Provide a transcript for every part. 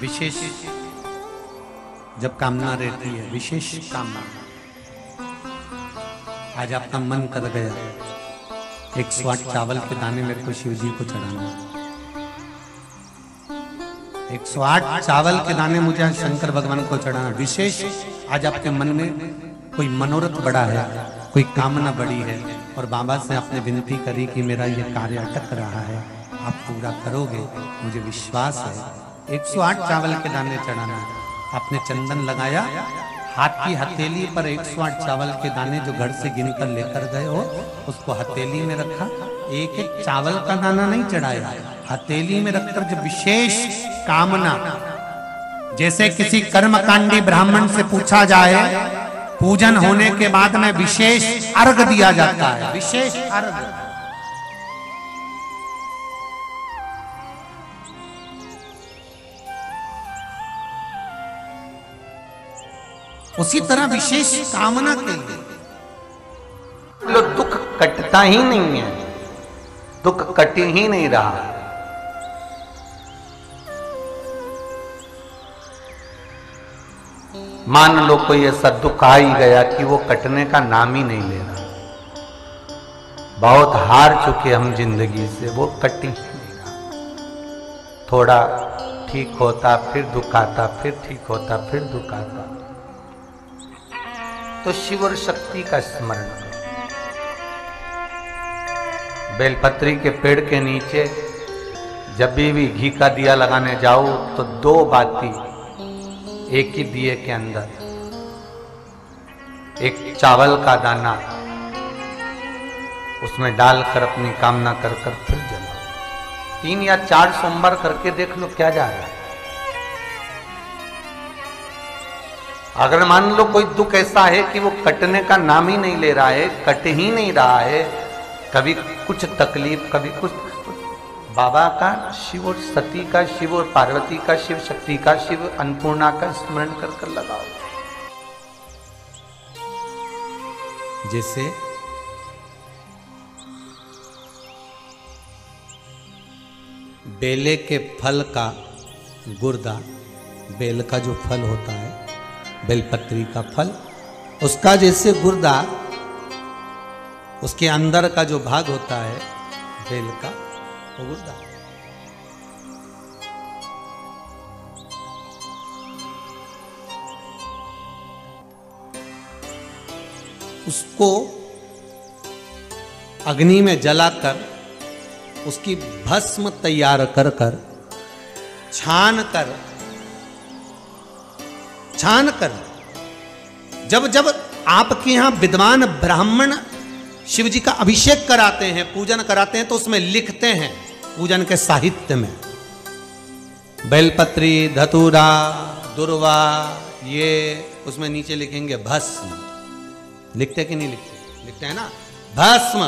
विशेष जब कामना रहती है, विशेष कामना, आज आपका मन कर गया 108 चावल के दाने मेरे को शिव जी को चढ़ाना, 108 चावल के दाने मुझे शंकर भगवान को चढ़ाना। विशेष आज आपके मन में कोई मनोरथ बड़ा है, कोई कामना बड़ी है और बाबा से आपने विनती करी कि मेरा ये कार्य अटक रहा है, आप पूरा करोगे, मुझे विश्वास है। 108 चावल के दाने चढ़ाना, आपने चंदन लगाया, हाथ की हथेली पर 108 चावल के दाने जो घर से गिनकर लेकर गए हो उसको हथेली में रखा, एक एक चावल का दाना नहीं चढ़ाया, हथेली में रखकर जो विशेष कामना, जैसे किसी कर्मकांडी ब्राह्मण से पूछा जाए पूजन होने के बाद में विशेष अर्घ दिया जाता है, विशेष अर्घ, उसी तरह विशेष कामना के लिए दुख कटता ही नहीं है, दुख कट ही नहीं रहा। मान लो कोई ऐसा दुख आ ही गया कि वो कटने का नाम ही नहीं ले रहा, बहुत हार चुके हम जिंदगी से, वो कट ही नहीं रहा। थोड़ा ठीक होता फिर दुख आता, फिर ठीक होता फिर दुख आता। तो शिव और शक्ति का स्मरण करो। बेलपत्री के पेड़ के नीचे जब भी घी का दिया लगाने जाओ तो 2 बाती एक ही दिए के अंदर, एक चावल का दाना उसमें डालकर अपनी कामना कर फिर जलाओ। 3 या 4 सोमवार करके देख लो क्या जा रहा है। अगर मान लो कोई दुख ऐसा है कि वो कटने का नाम ही नहीं ले रहा है, कट ही नहीं रहा है, कभी कुछ तकलीफ कभी कुछ, बाबा का, शिव और सती का, शिव और पार्वती का, शिव शक्ति का, शिव अन्नपूर्णा का स्मरण कर कर लगाओ। जैसे बेले के फल का गुर्दा, बेल का जो फल होता है, बेलपत्री का फल, उसका जैसे गुर्दा, उसके अंदर का जो भाग होता है बेल का, वो गुर्दा, उसको अग्नि में जलाकर उसकी भस्म तैयार कर कर छान कर जब जब आपके यहां विद्वान ब्राह्मण शिव जी का अभिषेक कराते हैं, पूजन कराते हैं, तो उसमें लिखते हैं पूजन के साहित्य में, बेलपत्री, धतूरा, दुर्वा, ये उसमें नीचे लिखेंगे भस्म। लिखते कि नहीं लिखते? लिखते हैं ना, भस्म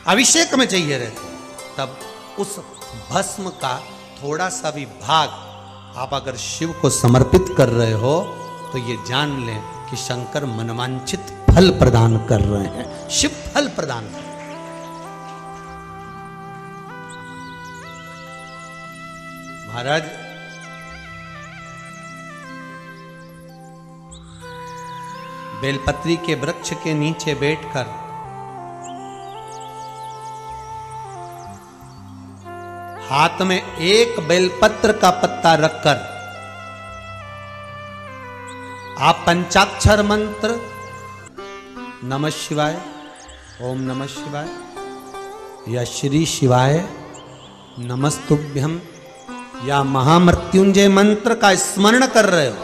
अभिषेक में चाहिए रहते। तब उस भस्म का थोड़ा सा भी भाग आप अगर शिव को समर्पित कर रहे हो तो ये जान लें कि शंकर मनवांछित फल प्रदान कर रहे हैं, शिव फल प्रदान कर रहे हैं। महाराज बेलपत्री के वृक्ष के नीचे बैठकर हाथ में एक बेलपत्र का पत्ता रखकर आप पंचाक्षर मंत्र नमः शिवाय, ओम नमः शिवाय या श्री शिवाय नमस्तुभ्यम या महामृत्युंजय मंत्र का स्मरण कर रहे हो,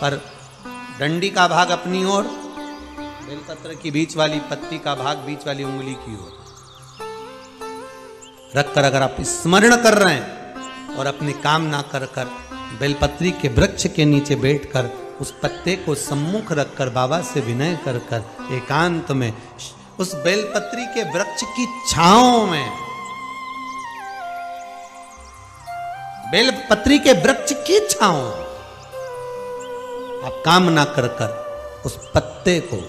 पर डंडी का भाग अपनी ओर, बेलपत्र की बीच वाली पत्ती का भाग बीच वाली उंगली की ओर रखकर अगर आप स्मरण कर रहे हैं और अपनी कामना कर कर बेलपत्री के वृक्ष के नीचे बैठकर उस पत्ते को सम्मुख रखकर बाबा से विनय कर कर एकांत में उस बेलपत्री के वृक्ष की छांव में, बेलपत्री के वृक्ष की छांव आप कामना कर कर उस पत्ते को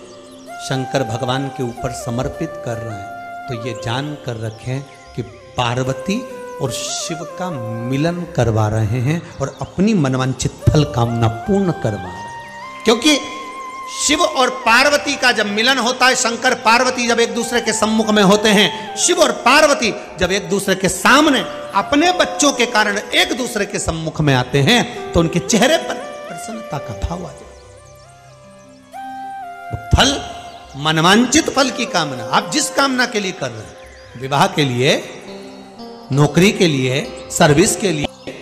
शंकर भगवान के ऊपर समर्पित कर रहे हैं, तो ये जान कर रखें कि पार्वती और शिव का मिलन करवा रहे हैं और अपनी मनवांछित फल कामना पूर्ण करवा रहे हैं। क्योंकि शिव और पार्वती का जब मिलन होता है, शंकर पार्वती जब एक दूसरे के सम्मुख में होते हैं, शिव और पार्वती जब एक दूसरे के सामने अपने बच्चों के कारण एक दूसरे के सम्मुख में आते हैं, तो उनके चेहरे पर प्रसन्नता का भाव आ जाए। फल, मनवांचित फल की कामना, आप जिस कामना के लिए कर रहे हैं, विवाह के लिए, नौकरी के लिए, सर्विस के लिए,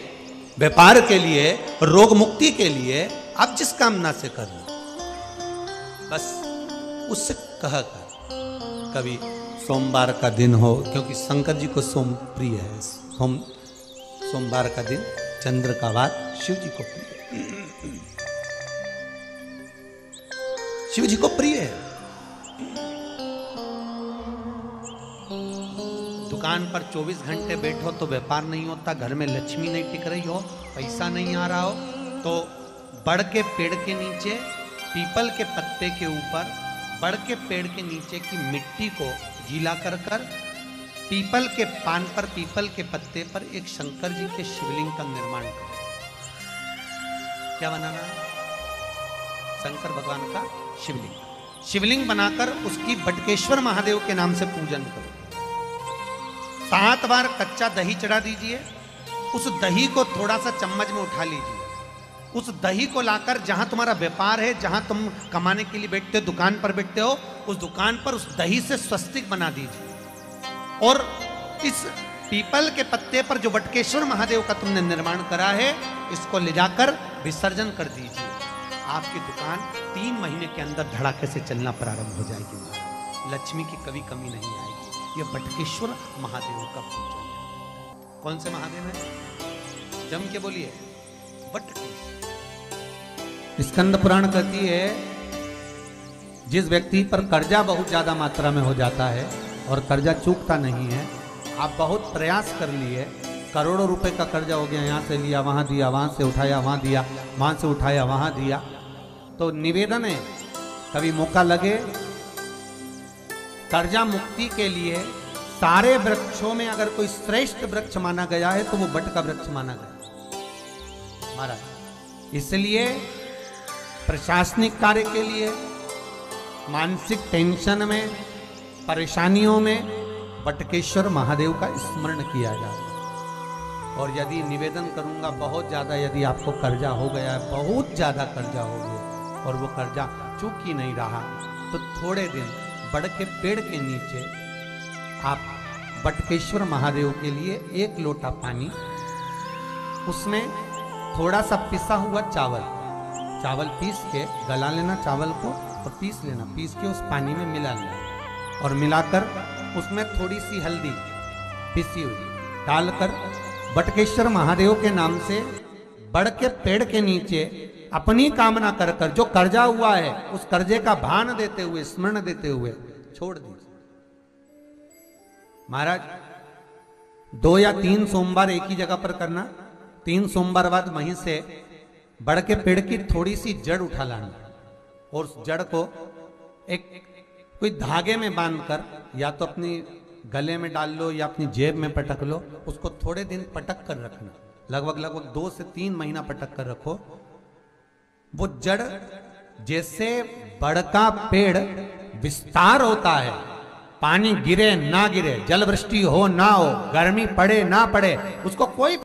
व्यापार के लिए, रोग मुक्ति के लिए, आप जिस कामना से कर रहे हैं, बस उससे कहा कर। कभी सोमवार का दिन हो, क्योंकि शंकर जी को सोम प्रिय है, सोमवार का दिन, चंद्र का वार शिव जी को प्रिय है, शिव जी को प्रिय है। दुकान पर 24 घंटे बैठो तो व्यापार नहीं होता, घर में लक्ष्मी नहीं टिक रही हो, पैसा नहीं आ रहा हो, तो बड़ के पेड़ के नीचे, पीपल के पत्ते के ऊपर, बड़ के पेड़ के नीचे की मिट्टी को गीला कर कर पीपल के पान पर, पीपल के पत्ते पर एक शंकर जी के शिवलिंग का निर्माण करो। क्या बनाना है? शंकर भगवान का शिवलिंग। शिवलिंग बनाकर उसकी बटकेश्वर महादेव के नाम से पूजन करो। 7 बार कच्चा दही चढ़ा दीजिए। उस दही को थोड़ा सा चम्मच में उठा लीजिए। उस दही को लाकर जहां तुम्हारा व्यापार है, जहां तुम कमाने के लिए बैठते हो, दुकान पर बैठते हो, उस दुकान पर उस दही से स्वस्तिक बना दीजिए। और इस पीपल के पत्ते पर जो बटकेश्वर महादेव का तुमने निर्माण करा है, इसको ले जाकर विसर्जन कर दीजिए। आपकी दुकान 3 महीने के अंदर धड़ाके से चलना प्रारंभ हो जाएगी। लक्ष्मी की कभी कमी नहीं आएगी। यह बटकेश्वर महादेव का पूजन है। कौन से महादेव है? जम के बोलिए, बटकेश्वर। स्कंद पुराण कहती है, जिस व्यक्ति पर कर्जा बहुत ज्यादा मात्रा में हो जाता है और कर्जा चूकता नहीं है, आप बहुत प्रयास कर लिए, करोड़ों रुपए का कर्जा हो गया, यहाँ से लिया वहाँ दिया, वहाँ से उठाया वहाँ दिया, वहाँ से उठाया वहाँ दिया, तो निवेदन है, कभी मौका लगे कर्जा मुक्ति के लिए सारे वृक्षों में अगर कोई श्रेष्ठ वृक्ष माना गया है तो वो बट का वृक्ष माना गया महाराज। इसलिए प्रशासनिक कार्य के लिए, मानसिक टेंशन में, परेशानियों में बटकेश्वर महादेव का स्मरण किया जाए। और यदि निवेदन करूंगा, बहुत ज्यादा यदि आपको कर्जा हो गया है, बहुत ज्यादा कर्जा हो गया और वो कर्जा चूक ही नहीं रहा, तो थोड़े दिन बड़ के पेड़ के नीचे आप बटकेश्वर महादेव के लिए 1 लोटा पानी, उसमें थोड़ा सा पिसा हुआ चावल पीस के गला लेना, चावल को और पीस लेना, पीस के उस पानी में मिला लेना और मिलाकर उसमें थोड़ी सी हल्दी पिसी हुई डालकर बटकेश्वर महादेव के नाम से बड़ के पेड़ के नीचे अपनी कामना कर कर जो कर्जा हुआ है उस कर्जे का भान देते हुए, स्मरण देते हुए छोड़ दीजिए। महाराज 2 या 3 सोमवार एक ही जगह पर करना, 3 सोमवार बाद वहीं से बड़ के पेड़ की थोड़ी सी जड़ उठा लाना और उस जड़ को एक कोई धागे में बांधकर या तो अपनी गले में डाल लो या अपनी जेब में पटक लो, उसको थोड़े दिन पटक कर रखना, लगभग 2 से 3 महीना पटक कर रखो। वो जड़ जैसे बड़ का पेड़ विस्तार होता है, पानी गिरे ना गिरे, जल वृष्टि हो ना हो, गर्मी पड़े ना पड़े, उसको कोई